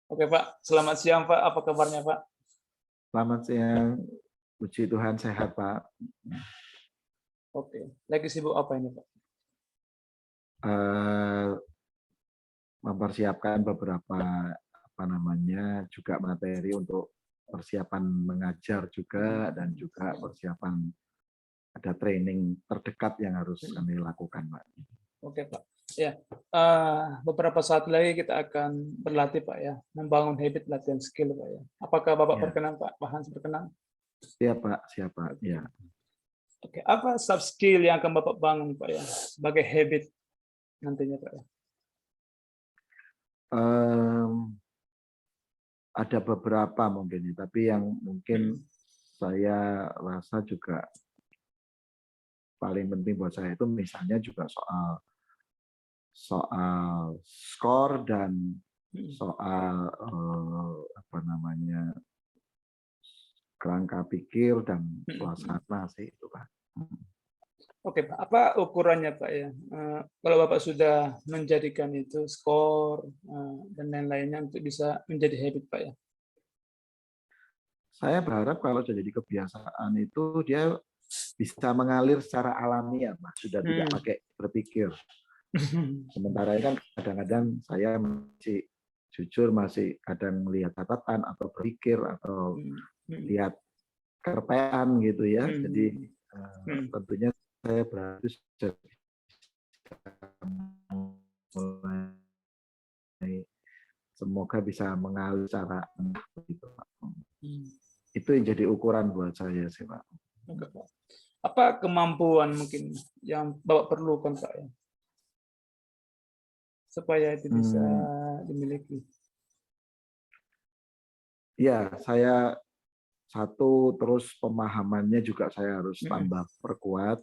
Oke Pak, selamat siang Pak. Apa kabarnya Pak? Selamat siang, puji Tuhan sehat Pak. Oke, lagi sibuk apa ini Pak? Eh, Mempersiapkan beberapa juga materi untuk persiapan mengajar juga dan juga persiapan ada training terdekat yang harus kami lakukan Pak. Oke Pak. Ya, beberapa saat lagi kita akan berlatih Pak ya, membangun habit latihan skill Pak ya. Apakah Bapak Ya, berkenan Pak? Pak Hans berkenan? siapa? Ya. Oke, apa soft skill yang akan Bapak bangun Pak ya, sebagai habit nantinya Pak ya? Em, ada beberapa mungkin, tapi yang mungkin saya rasa juga paling penting buat saya itu misalnya juga soal skor dan soal kerangka pikir dan suasana sih itu Pak. Oke Pak, apa ukurannya Pak ya? Kalau Bapak sudah menjadikan itu skor dan lain-lainnya untuk bisa menjadi habit Pak ya? Saya berharap kalau sudah jadi kebiasaan itu dia bisa mengalir secara alamiah, Pak. Sudah tidak pakai berpikir. Sementara ini kan kadang-kadang saya masih kadang melihat catatan atau berpikir atau lihat kerpean gitu ya. Jadi tentunya saya berharap sudah mulai semoga bisa mengalir secara begitu Pak. Itu yang jadi ukuran buat saya sih Pak. Apa kemampuan mungkin yang Bapak perlukan Pak ya, supaya itu bisa dimiliki? Ya, saya terus pemahamannya juga saya harus tambah perkuat.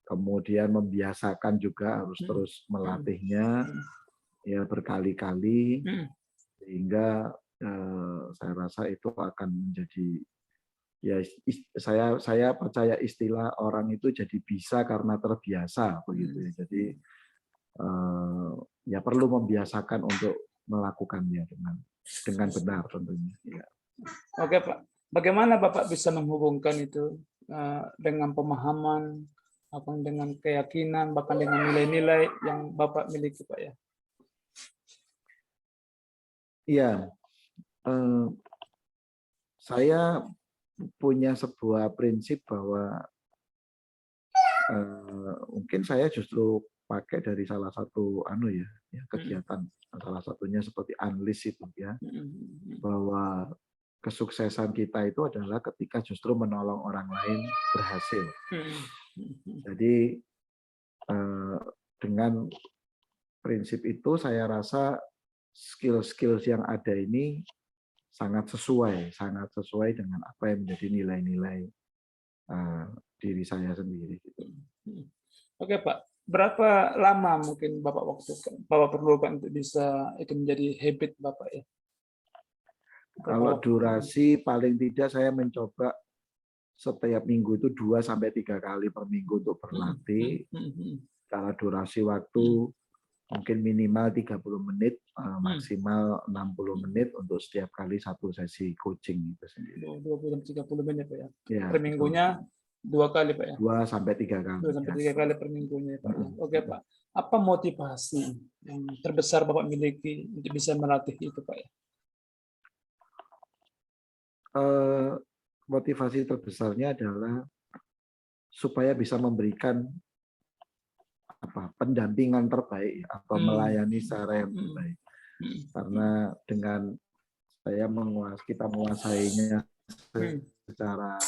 Kemudian membiasakan juga harus terus melatihnya ya berkali-kali sehingga saya rasa itu akan menjadi ya saya percaya istilah orang itu jadi bisa karena terbiasa begitu ya. Jadi ya perlu membiasakan untuk melakukannya dengan benar tentunya. Ya. Oke Pak, bagaimana Bapak bisa menghubungkan itu dengan pemahaman, dengan keyakinan, bahkan dengan nilai-nilai yang Bapak miliki Pak ya? Iya, saya punya sebuah prinsip bahwa mungkin saya justru pakai dari salah satu kegiatan salah satunya seperti Unleash itu ya, bahwa kesuksesan kita itu adalah ketika justru menolong orang lain berhasil. Jadi dengan prinsip itu saya rasa skill-skill yang ada ini sangat sesuai dengan apa yang menjadi nilai-nilai diri saya sendiri. Gitu. Oke Pak, berapa lama mungkin Bapak perlukan untuk bisa itu menjadi habit Bapak ya? Kalau durasi paling tidak saya mencoba setiap minggu itu 2-3 kali per minggu untuk berlatih. Kalau durasi waktu mungkin minimal 30 menit, maksimal 60 menit untuk setiap kali satu sesi coaching itu sendiri. 20-30 menit Pak ya? Ya, per minggunya 2 kali Pak ya? 2-3 kali. 2-3 kali per minggunya Pak. Oke Pak, apa motivasi yang terbesar Bapak miliki untuk bisa melatih itu Pak ya? Motivasi terbesarnya adalah supaya bisa memberikan pendampingan terbaik atau melayani secara yang terbaik. Karena dengan kita menguasainya secara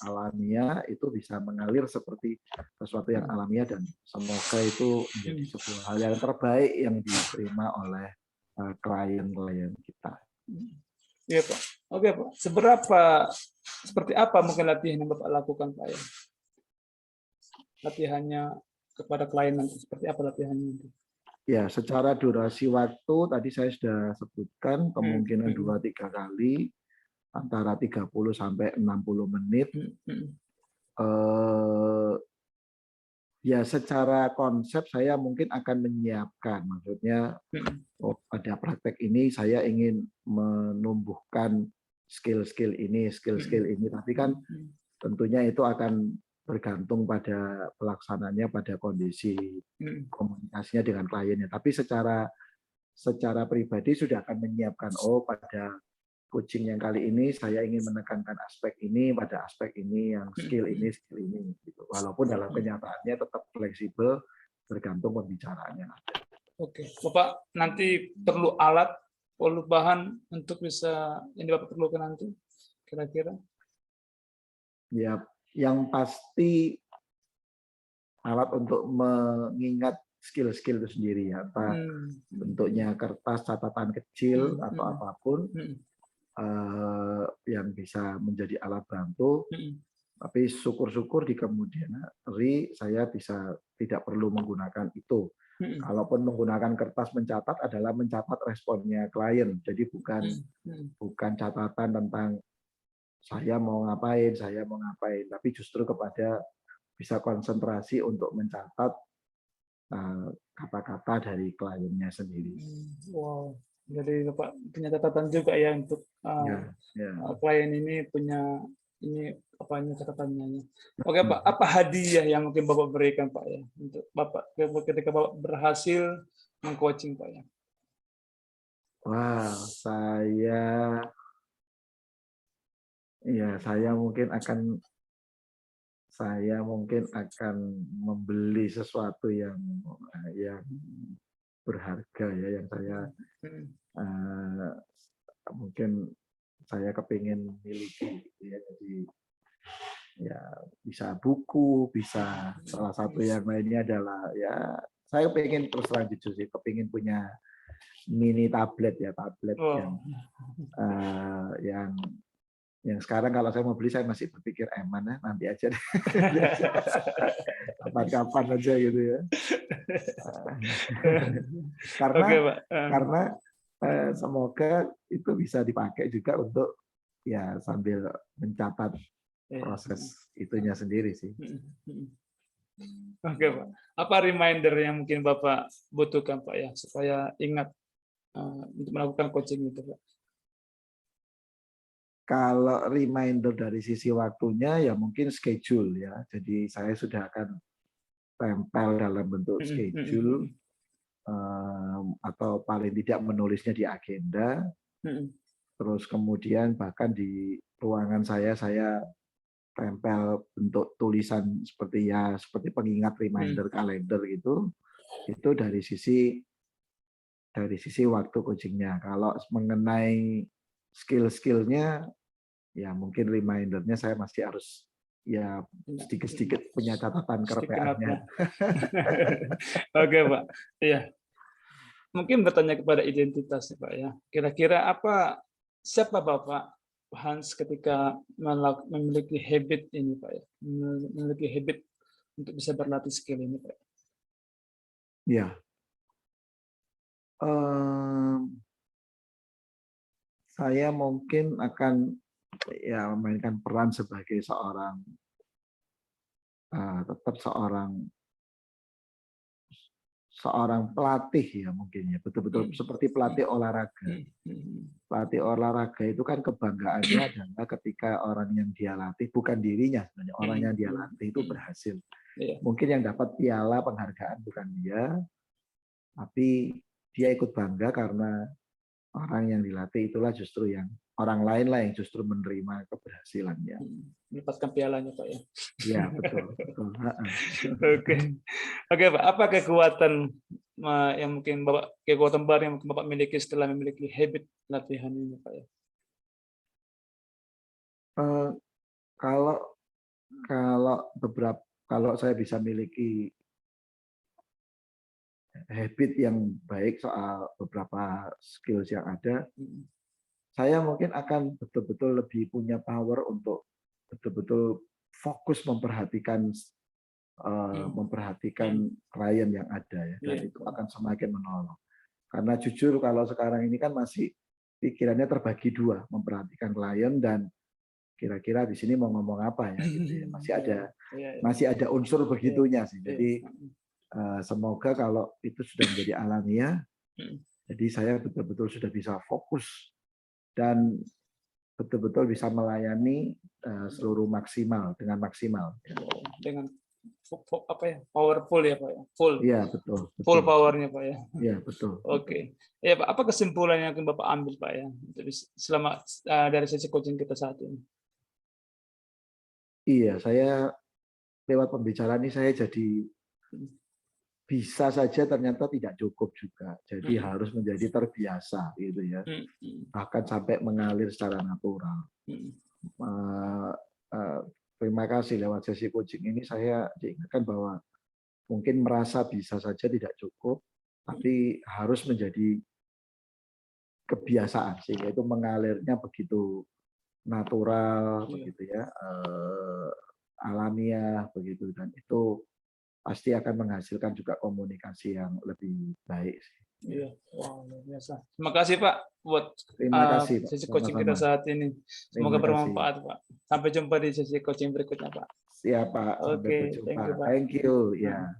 alamiah itu bisa mengalir seperti sesuatu yang alamiah dan semoga itu menjadi sebuah hal yang terbaik yang diterima oleh klien-klien kita. Iya Pak. Oke Pak. Seperti apa mungkin latihan yang Bapak lakukan Pak ya? Latihannya kepada klien nanti seperti apa latihannya? Ya, secara durasi waktu tadi saya sudah sebutkan kemungkinan 2-3 kali antara 30 sampai 60 menit. Ya, secara konsep saya mungkin akan menyiapkan, maksudnya pada praktek ini saya ingin menumbuhkan skill-skill ini, tapi kan tentunya itu akan bergantung pada pelaksananya, pada kondisi komunikasinya dengan kliennya. Tapi secara pribadi sudah akan menyiapkan, pada coaching yang kali ini saya ingin menekankan aspek ini pada aspek ini, yang skill ini gitu. Walaupun dalam kenyataannya tetap fleksibel tergantung pembicaraannya. Oke, Bapak nanti perlu alat, perlu bahan untuk bisa yang Bapak perlukan nanti kira-kira? Ya, yang pasti alat untuk mengingat skill-skill itu sendiri ya, bentuknya kertas catatan kecil atau apapun yang bisa menjadi alat bantu. Tapi syukur-syukur di kemudian hari saya bisa tidak perlu menggunakan itu. Kalaupun menggunakan kertas mencatat adalah mencatat responnya klien. Jadi bukan catatan tentang saya mau ngapain, tapi justru kepada bisa konsentrasi untuk mencatat kata-kata dari kliennya sendiri. Wow. Jadi Bapak punya catatan juga ya untuk klien ini punya ini apanya catatannya. Oke Pak, apa hadiah yang mungkin Bapak berikan Pak ya untuk Bapak ketika Bapak berhasil mengcoaching Pak ya? Wah, saya mungkin akan membeli sesuatu yang berharga ya, yang saya mungkin saya kepingin miliki gitu ya. Jadi ya bisa buku, bisa salah satu yang lainnya adalah ya saya pengen terus terang jujur sih, kepingin punya mini tablet ya, yang sekarang kalau saya mau beli saya masih berpikir mana nanti aja deh. Kapan-kapan aja gitu ya. Karena semoga itu bisa dipakai juga untuk ya sambil mencatat proses itunya sendiri sih. Oke Pak, apa reminder yang mungkin Bapak butuhkan Pak ya supaya ingat untuk melakukan coaching itu Pak? Kalau reminder dari sisi waktunya ya mungkin schedule ya. Jadi saya sudah akan tempel dalam bentuk schedule atau paling tidak menulisnya di agenda. Terus kemudian bahkan di ruangan saya tempel bentuk tulisan seperti pengingat reminder kalender gitu. Itu dari sisi waktu coachingnya. Kalau mengenai skill-skillnya ya mungkin remindernya saya masih harus ya sedikit-sedikit punya catatan kerpeannya. Oke Pak, iya. Mungkin bertanya kepada identitas Pak ya. Kira-kira siapa Bapak Hans ketika memiliki habit ini Pak ya, memiliki habit untuk bisa berlatih skill ini Pak? Ya, saya mungkin akan ya memainkan peran sebagai tetap seorang pelatih ya mungkin ya, betul-betul seperti pelatih olahraga. Pelatih olahraga itu kan kebanggaannya adalah ketika orang yang dia latih, bukan dirinya sebenarnya, orang yang dia latih itu berhasil. Mungkin yang dapat piala penghargaan bukan dia, tapi dia ikut bangga karena orang yang dilatih itulah justru yang orang lain lah yang justru menerima keberhasilannya. Mendapatkan pialanya Pak ya. Iya betul. Oke Pak, apa kekuatan yang mungkin kekuatan baru yang mungkin Bapak miliki setelah memiliki habit latihan ini Pak ya? Kalau saya bisa miliki habit yang baik soal beberapa skills yang ada, saya mungkin akan betul-betul lebih punya power untuk betul-betul fokus memperhatikan klien yang ada ya, dan itu akan semakin menolong. Karena jujur kalau sekarang ini kan masih pikirannya terbagi dua, memperhatikan klien dan kira-kira di sini mau ngomong apa ya gitu ya. Iya. Masih ada unsur begitunya sih. Iya. Jadi semoga kalau itu sudah menjadi alamiah, jadi saya betul-betul sudah bisa fokus dan betul-betul bisa melayani seluruh dengan maksimal. Dengan apa ya, powerful ya Pak ya, full Iya betul. full powernya Pak ya. Iya betul. Oke, ya Pak, apa kesimpulan yang akan Bapak ambil Pak ya selama dari sesi coaching kita saat ini? Iya, saya lewat pembicaraan ini saya jadi bisa saja ternyata tidak cukup juga. Jadi harus menjadi terbiasa gitu ya. Bahkan sampai mengalir secara natural. Terima kasih lewat sesi coaching ini saya diingatkan bahwa mungkin merasa bisa saja tidak cukup, tapi harus menjadi kebiasaan sehingga itu mengalirnya begitu natural, begitu ya, alamiah begitu, dan itu pasti akan menghasilkan juga komunikasi yang lebih baik. Iya, wow, luar biasa. Terima kasih Pak buat Terima kasih, Pak. sesi coaching kita saat ini. Semoga bermanfaat Pak. Sampai jumpa di sesi coaching berikutnya Pak. Siap Pak, sampai Oke, berjumpa. thank you Pak. Thank you. Ya.